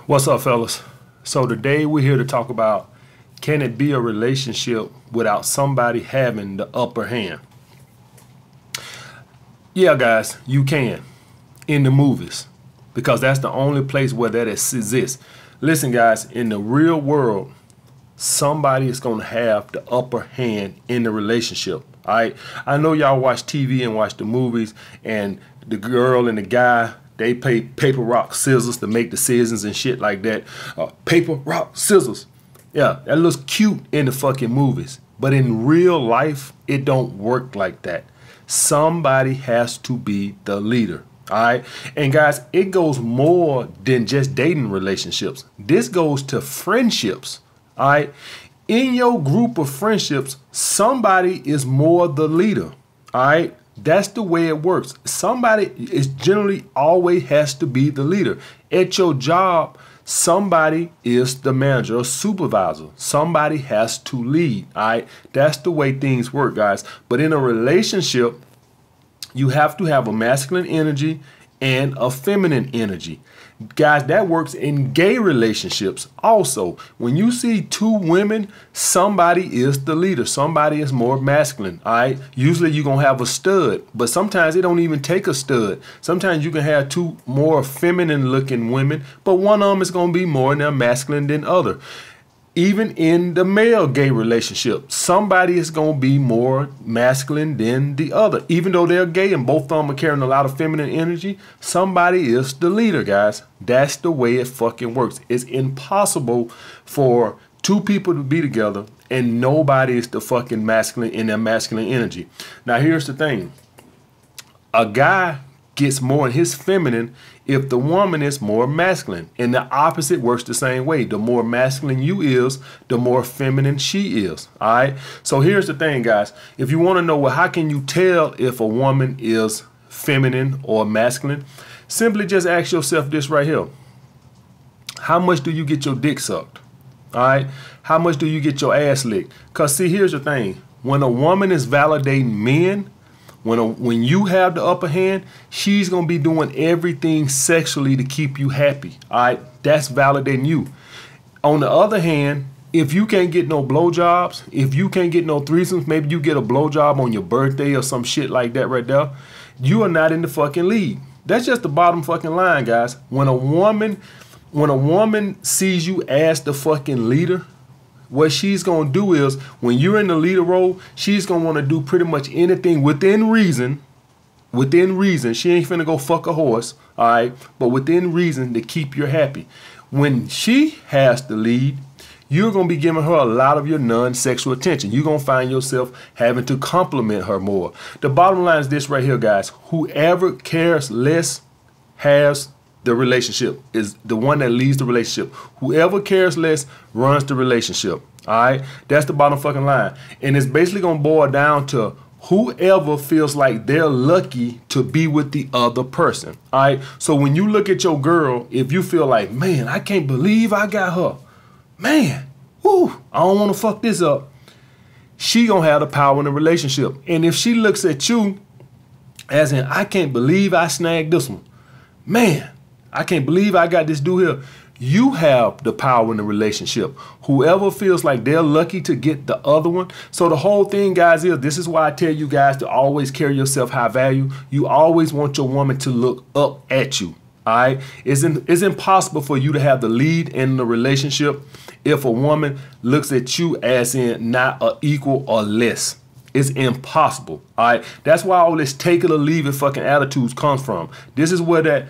What's up, fellas? So today we're here to talk about, can it be a relationship without somebody having the upper hand? Yeah, guys, you can in the movies because that's the only place where that exists. Listen, guys, in the real world, somebody is going to have the upper hand in the relationship. All right. I know y'all watch TV and watch the movies, and the girl and the guy, they play paper, rock, scissors to make decisions and shit like that. Paper, rock, scissors. Yeah, that looks cute in the fucking movies. But in real life, it don't work like that. Somebody has to be the leader. All right. And guys, it goes more than just dating relationships. This goes to friendships. All right. In your group of friendships, somebody is more the leader. All right. That's the way it works. Somebody is generally always has to be the leader. At your job, somebody is the manager or supervisor. Somebody has to lead. All right. That's the way things work, guys. But in a relationship, you have to have a masculine energy and a feminine energy. Guys, that works in gay relationships also. When you see two women, somebody is the leader. Somebody is more masculine. All right. Usually you're going to have a stud, but sometimes it don't even take a stud. Sometimes you can have two more feminine looking women, but one of them is going to be more masculine than other. Even in the male gay relationship, somebody is going to be more masculine than the other. Even though they're gay and both of them are carrying a lot of feminine energy, somebody is the leader, guys. That's the way it fucking works. It's impossible for two people to be together and nobody is the fucking masculine in their masculine energy. Now, here's the thing. A guy gets more in his feminine if the woman is more masculine, and the opposite works the same way. The more masculine you is, the more feminine she is. All right. So here's the thing, guys. If you want to know, well, how can you tell if a woman is feminine or masculine? Simply just ask yourself this right here. How much do you get your dick sucked? All right. How much do you get your ass licked? Because see, here's the thing. When a woman is validating men, when you have the upper hand, she's going to be doing everything sexually to keep you happy. All right. That's validating you. On the other hand, if you can't get no blowjobs, if you can't get no threesomes, maybe you get a blowjob on your birthday or some shit like that right there, you are not in the fucking league. That's just the bottom fucking line, guys. When a woman sees you as the fucking leader, what she's going to do is when you're in the leader role, she's going to want to do pretty much anything within reason. Within reason. She ain't finna go fuck a horse. All right. But within reason to keep you happy. When she has the lead, you're going to be giving her a lot of your non-sexual attention. You're going to find yourself having to compliment her more. The bottom line is this right here, guys. Whoever cares less has the relationship, is the one that leads the relationship. Whoever cares less runs the relationship. All right. That's the bottom fucking line. And it's basically going to boil down to whoever feels like they're lucky to be with the other person. All right. So when you look at your girl, if you feel like, man, I can't believe I got her. Man, whoo, I don't want to fuck this up. She going to have the power in the relationship. And if she looks at you as in, I can't believe I snagged this one. Man, I can't believe I got this dude here. You have the power in the relationship. Whoever feels like they're lucky to get the other one. So the whole thing, guys, is this is why I tell you guys to always carry yourself high value. You always want your woman to look up at you. All right. It's impossible for you to have the lead in the relationship if a woman looks at you as in not an equal or less. It's impossible. All right. That's why all this take it or leave it fucking attitudes comes from. This is where that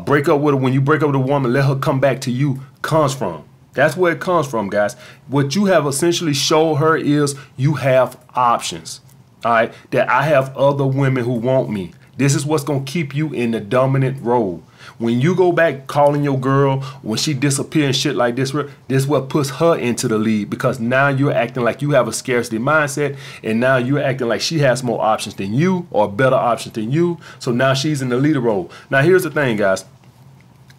break up with her, when you break up with a woman, let her come back to you, comes from. That's where it comes from, guys. What you have essentially showed her is you have options. All right. That I have other women who want me. This is what's going to keep you in the dominant role. When you go back calling your girl, when she disappears and shit like this is what puts her into the lead, because now you're acting like you have a scarcity mindset, and now you're acting like she has more options than you or better options than you. So now she's in the leader role. Now, here's the thing, guys.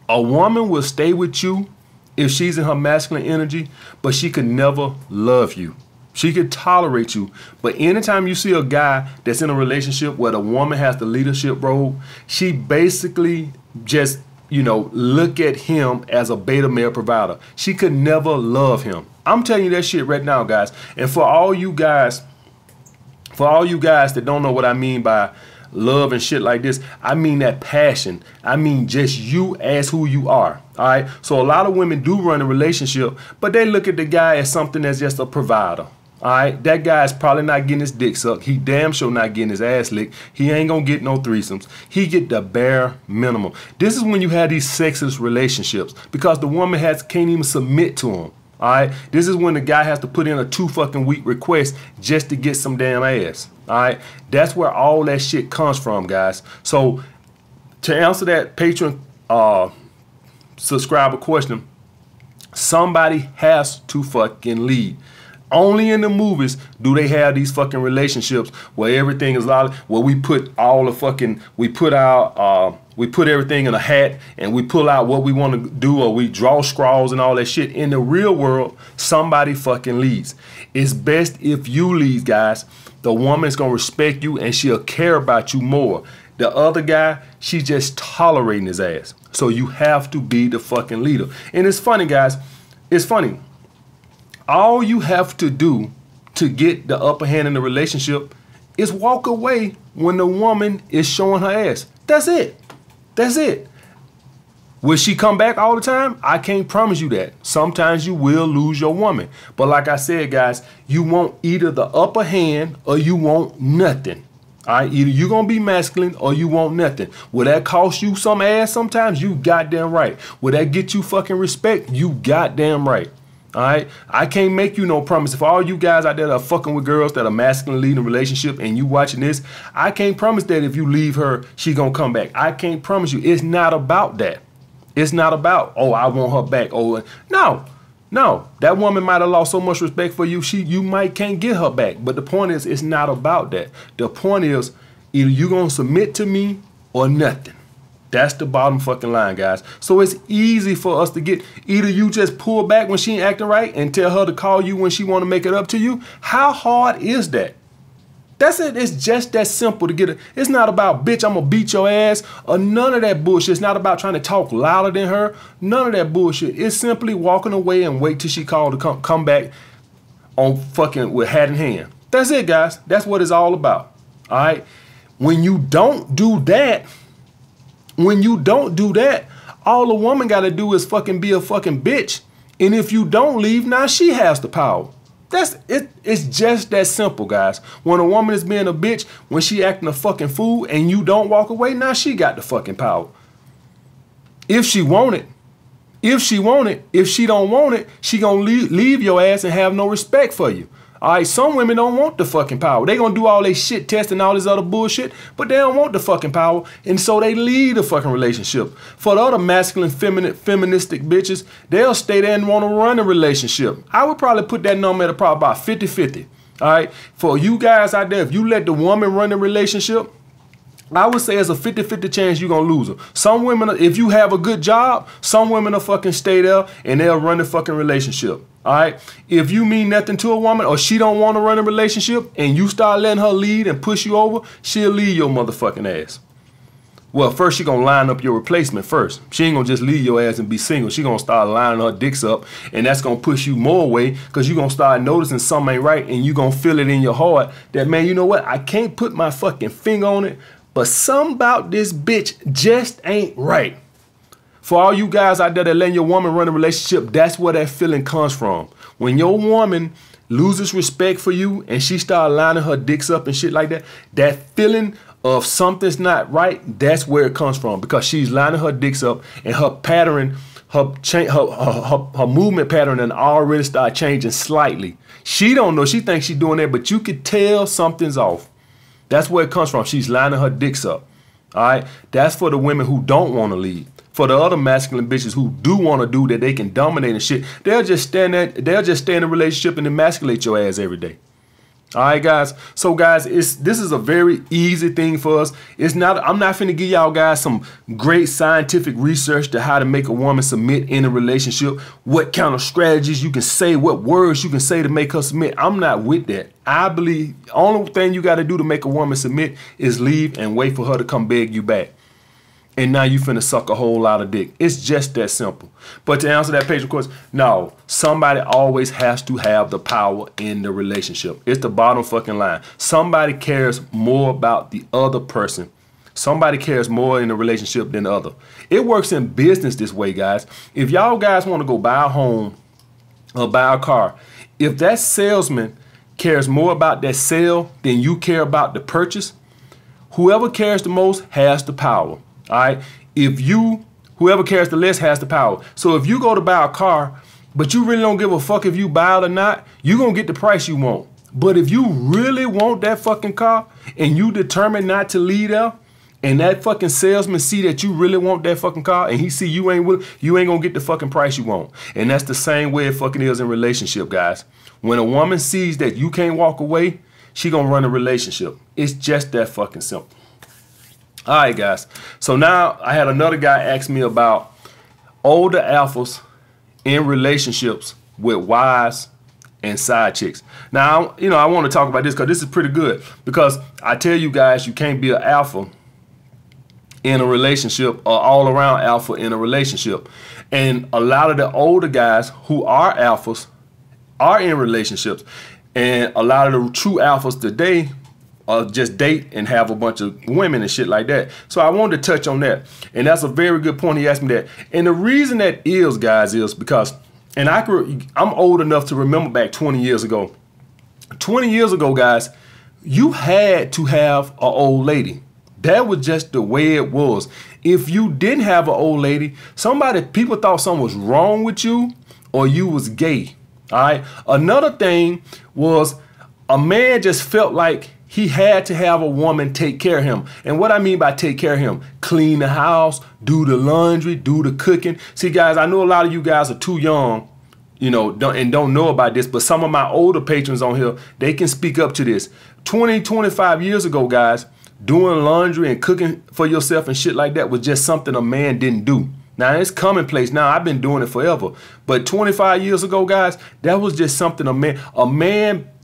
A woman will stay with you if she's in her masculine energy, but she could never love you. She could tolerate you. But anytime you see a guy that's in a relationship where the woman has the leadership role, she basically just, you know, look at him as a beta male provider. She could never love him. I'm telling you that shit right now, guys. And for all you guys that don't know what I mean by love and shit like this, I mean that passion. I mean just you as who you are. All right. So a lot of women do run a relationship, but they look at the guy as something that's just a provider. All right, that guy's probably not getting his dick sucked. He damn sure not getting his ass licked. He ain't gonna get no threesomes. He get the bare minimum. This is when you have these sexless relationships because the woman can't even submit to him. All right, this is when the guy has to put in a 2 fucking week request just to get some damn ass. All right, that's where all that shit comes from, guys. So to answer that Patreon subscriber question, somebody has to fucking lead. Only in the movies do they have these fucking relationships where everything is where we put all the fucking, we put everything in a hat and we pull out what we want to do, or we draw scrawls and all that shit. In the real world, somebody fucking leads. It's best if you lead, guys. The woman's gonna respect you and she'll care about you more. The other guy, she's just tolerating his ass. So you have to be the fucking leader. And it's funny, guys. It's funny. All you have to do to get the upper hand in the relationship is walk away when the woman is showing her ass. That's it. That's it. Will she come back all the time? I can't promise you that. Sometimes you will lose your woman. But like I said, guys, you want either the upper hand or you want nothing. All right, either you're going to be masculine or you want nothing. Will that cost you some ass sometimes? You goddamn right. Will that get you fucking respect? You goddamn right. All right, I can't make you no promise. If all you guys out there that are fucking with girls that are masculine leading a relationship and you watching this, I can't promise that if you leave her, she gonna come back. I can't promise you. It's not about that. It's not about, oh, I want her back. Oh, no. That woman might have lost so much respect for you, you might can't get her back. But the point is, it's not about that. The point is, either you gonna submit to me or nothing. That's the bottom fucking line, guys. So it's easy for us to get, either you just pull back when she ain't acting right and tell her to call you when she want to make it up to you. How hard is that? That's it. It's just that simple to get it. It's not about, bitch, I'm going to beat your ass, or none of that bullshit. It's not about trying to talk louder than her. None of that bullshit. It's simply walking away and wait till she call to come back on fucking with hat in hand. That's it, guys. That's what it's all about. All right. When you don't do that, all a woman got to do is fucking be a fucking bitch. And if you don't leave, now she has the power. That's it. It's just that simple, guys. When a woman is being a bitch, when she acting a fucking fool and you don't walk away, now she got the fucking power. If she want it. If she want it. If she don't want it, she gonna leave your ass and have no respect for you. All right, some women don't want the fucking power. They gonna do all they shit test and all this other bullshit, but they don't want the fucking power, and so they leave the fucking relationship. For the other masculine, feministic bitches, they'll stay there and want to run a relationship. I would probably put that number at probably about 50-50. All right, for you guys out there, if you let the woman run the relationship, I would say it's a 50-50 chance you're going to lose her. Some women, if you have a good job, some women will fucking stay there and they'll run the fucking relationship. All right. If you mean nothing to a woman or she don't want to run a relationship and you start letting her lead and push you over, she'll leave your motherfucking ass. Well, first she gonna line up your replacement first. She ain't gonna just leave your ass and be single. She gonna start lining her dicks up, and that's gonna push you more away because you gonna start noticing something ain't right, and you gonna feel it in your heart that, man, you know what? I can't put my fucking finger on it, but something about this bitch just ain't right. For all you guys out there that letting your woman run a relationship, that's where that feeling comes from. When your woman loses respect for you and she start lining her dicks up and shit like that, that feeling of something's not right, that's where it comes from, because she's lining her dicks up and her pattern, her movement pattern and already start changing slightly. She don't know, she thinks she's doing that, but you could tell something's off. That's where it comes from. She's lining her dicks up. All right, that's for the women who don't want to lead. For the other masculine bitches who do want to do that, they can dominate and shit, they'll just stand there, they'll just stay in a relationship and emasculate your ass every day. All right, guys. So, guys, this is a very easy thing for us. It's not. I'm not finna give y'all guys some great scientific research to how to make a woman submit in a relationship. What kind of strategies you can say, what words you can say to make her submit. I'm not with that. I believe the only thing you got to do to make a woman submit is leave and wait for her to come beg you back. and now you finna suck a whole lot of dick. It's just that simple. But to answer that patient question, no, somebody always has to have the power in the relationship. It's the bottom fucking line. Somebody cares more about the other person. Somebody cares more in the relationship than the other. It works in business this way, guys. If y'all guys want to go buy a home or buy a car, if that salesman cares more about that sale than you care about the purchase, whoever cares the most has the power. All right. Whoever cares the less has the power. So if you go to buy a car, but you really don't give a fuck if you buy it or not, you're going to get the price you want. But if you really want that fucking car and you determine not to leave there, and that fucking salesman see that you really want that fucking car and he see you ain't going to get the fucking price you want. And that's the same way it fucking is in relationship, guys. When a woman sees that you can't walk away, she going to run a relationship. It's just that fucking simple. All right, guys. So now I had another guy ask me about older alphas in relationships with wives and side chicks. Now, I want to talk about this because this is pretty good. Because I tell you guys, you can't be an alpha in a relationship or all around alpha in a relationship. And a lot of the older guys who are alphas are in relationships. And a lot of the true alphas today just date and have a bunch of women and shit like that. So I wanted to touch on that. And that's a very good point. He asked me that. And the reason that is, guys, is because, and I'm old enough to remember back 20 years ago. 20 years ago, guys, you had to have an old lady. That was just the way it was. If you didn't have an old lady, people thought something was wrong with you or you was gay. All right. Another thing was a man just felt like he had to have a woman take care of him. And what I mean by take care of him, clean the house, do the laundry, do the cooking. See, guys, I know a lot of you guys are too young, don't know about this, but some of my older patrons on here, they can speak up to this. 20, 25 years ago, guys, doing laundry and cooking for yourself and shit like that was just something a man didn't do. Now, it's commonplace now. I've been doing it forever. But 25 years ago, guys, that was just something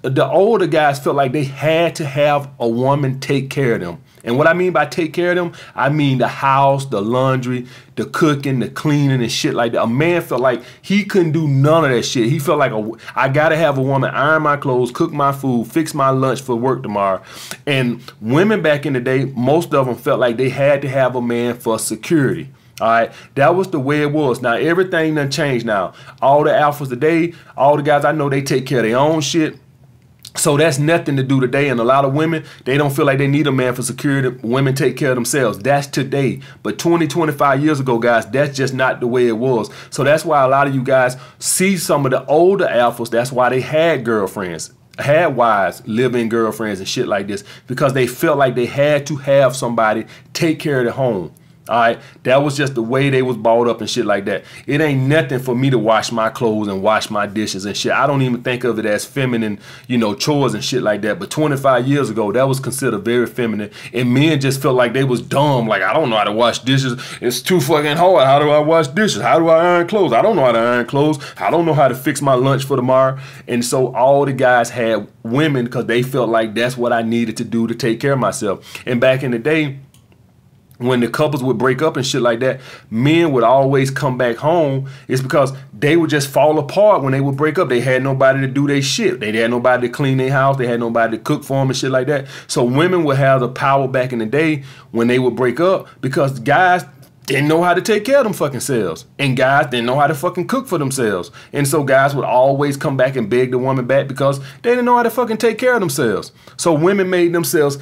the older guys felt like they had to have a woman take care of them. And what I mean by take care of them, I mean the house, the laundry, the cooking, the cleaning and shit like that. A man felt like he couldn't do none of that shit. He felt like I got to have a woman iron my clothes, cook my food, fix my lunch for work tomorrow. And women back in the day, most of them felt like they had to have a man for security. All right, that was the way it was. Now, everything done changed now. All the alphas today, all the guys I know, they take care of their own shit. So that's nothing to do today. And a lot of women, they don't feel like they need a man for security. Women take care of themselves. That's today. But 20, 25 years ago, guys, that's just not the way it was. So that's why a lot of you guys see some of the older alphas. That's why they had girlfriends, had wives, live-in girlfriends and shit like this, because they felt like they had to have somebody take care of the home. All right, that was just the way they was brought up and shit like that. It ain't nothing for me to wash my clothes and wash my dishes and shit. I don't even think of it as feminine, chores and shit like that. But 25 years ago, that was considered very feminine. And men just felt like they was dumb. Like, I don't know how to wash dishes. It's too fucking hard. How do I wash dishes? How do I iron clothes? I don't know how to iron clothes. I don't know how to fix my lunch for tomorrow. And so all the guys had women because they felt like that's what I needed to do to take care of myself. And back in the day, when the couples would break up and shit like that, men would always come back home. It's because they would just fall apart when they would break up. They had nobody to do their shit. They had nobody to clean their house. They had nobody to cook for them and shit like that. So women would have the power back in the day when they would break up because guys didn't know how to take care of them fucking selves. And guys didn't know how to fucking cook for themselves. And so guys would always come back and beg the woman back because they didn't know how to fucking take care of themselves. So women made themselves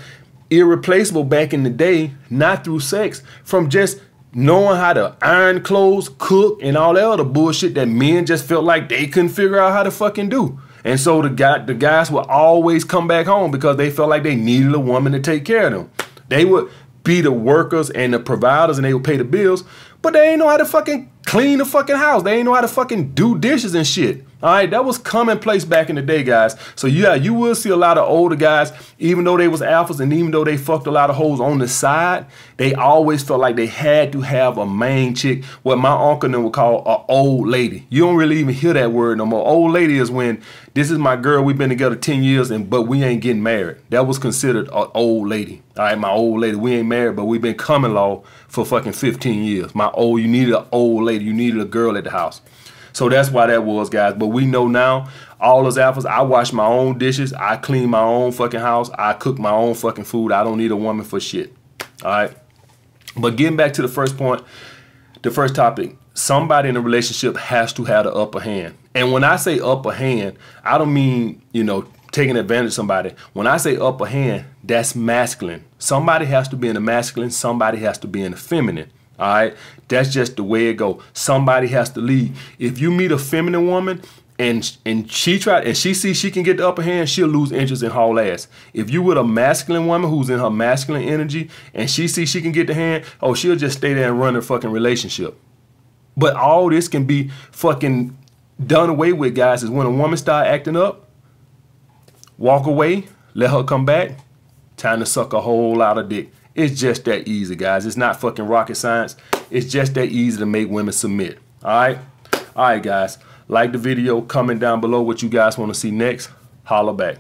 irreplaceable back in the day, not through sex, from just knowing how to iron clothes, cook, and all that other bullshit that men just felt like they couldn't figure out how to fucking do. And so the guys would always come back home because they felt like they needed a woman to take care of them. They would be the workers and the providers and they would pay the bills, but they ain't know how to fucking clean the fucking house. They ain't know how to fucking do dishes and shit. All right, that was commonplace back in the day, guys. So yeah, you will see a lot of older guys, even though they was alphas and even though they fucked a lot of hoes on the side, they always felt like they had to have a main chick, what my uncle would call an old lady. You don't really even hear that word no more. Old lady is when this is my girl, we've been together 10 years, but we ain't getting married. That was considered an old lady. All right, my old lady, we ain't married, but we've been common law for fucking 15 years. You needed an old lady, you needed a girl at the house. So that's why that was, guys. But we know now, all us alphas, I wash my own dishes. I clean my own fucking house. I cook my own fucking food. I don't need a woman for shit. All right. But getting back to the first point, the first topic, somebody in a relationship has to have the upper hand. And when I say upper hand, I don't mean, taking advantage of somebody. When I say upper hand, that's masculine. Somebody has to be in the masculine. Somebody has to be in the feminine. All right, that's just the way it goes. Somebody has to lead. If you meet a feminine woman and she sees she can get the upper hand, she'll lose interest in haul ass. If you with a masculine woman who's in her masculine energy and she sees she can get the hand, oh, she'll just stay there and run her fucking relationship. But all this can be fucking done away with, guys, is when a woman start acting up, walk away, let her come back, time to suck a whole lot of dick. It's just that easy, guys. It's not fucking rocket science. It's just that easy to make women submit. All right? All right, guys. Like the video. Comment down below what you guys want to see next. Holla back.